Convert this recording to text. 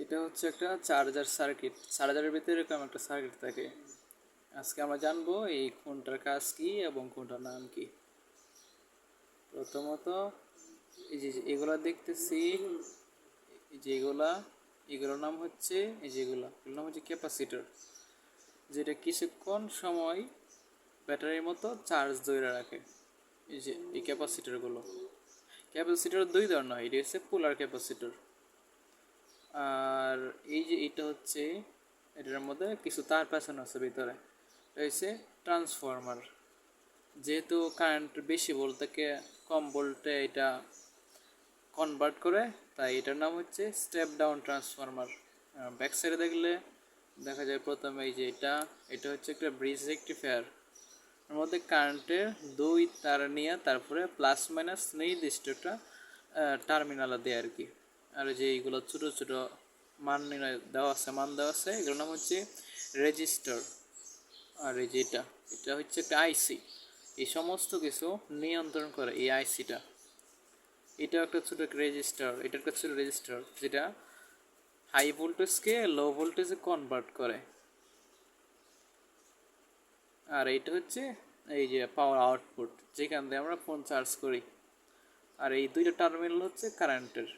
এটা হচ্ছে একটা চার্জার সার্কিট। চার্জারের ভিতরে এরকম একটা সার্কিট থাকে। আজকে আমরা জানবো এই কোনটার কাজ কি এবং কোনটার নাম কি। প্রথমত এই যে এগুলা দেখতেছি, এই যে এগুলোর নাম হচ্ছে, এই যে এগুলোর নাম হচ্ছে ক্যাপাসিটর, যেটা কিছুক্ষণ সময় ব্যাটারির মতো চার্জ ধরে রাখে। এই যে এই ক্যাপাসিটর দুই ধরনের হয়, এটি হচ্ছে পোলার ক্যাপাসিটর, আর এই যে এটা হচ্ছে, এটার মধ্যে কিছু তার পেছানো আছে ভিতরে, এটা হচ্ছে ট্রান্সফরমার। যেহেতু কারেন্ট বেশি ভোল্ট থেকে কম ভোল্টে এটা কনভার্ট করে, তাই এটার নাম হচ্ছে স্টেপ ডাউন ট্রান্সফরমার। ব্যাক সাইডে দেখলে দেখা যায় প্রথমে এই যে এটা হচ্ছে একটা ব্রিজ রেকটিফায়ার। এর মধ্যে কারেন্টের দুই তার নিয়ে তারপরে প্লাস মাইনাস নির্দিষ্ট একটা টার্মিনাল দেয় আর কি। আর যে এইগুলো ছোটো ছোটো মান দেওয়া আছে, এগুলোর নাম হচ্ছে রেজিস্টার। আর এই যে এটা হচ্ছে একটা আইসি, এই সমস্ত কিছু নিয়ন্ত্রণ করে এই আইসিটা। এটা একটা ছোটো রেজিস্টার, এটা একটা ছোটো রেজিস্টার যেটা হাই ভোল্টেজকে লো ভোল্টেজে কনভার্ট করে। আর এইটা হচ্ছে এই যে পাওয়ার আউটপুট, যেখান দিয়ে আমরা ফোন চার্জ করি। আর এই দুইটা টার্মিনাল হচ্ছে কারেন্টের।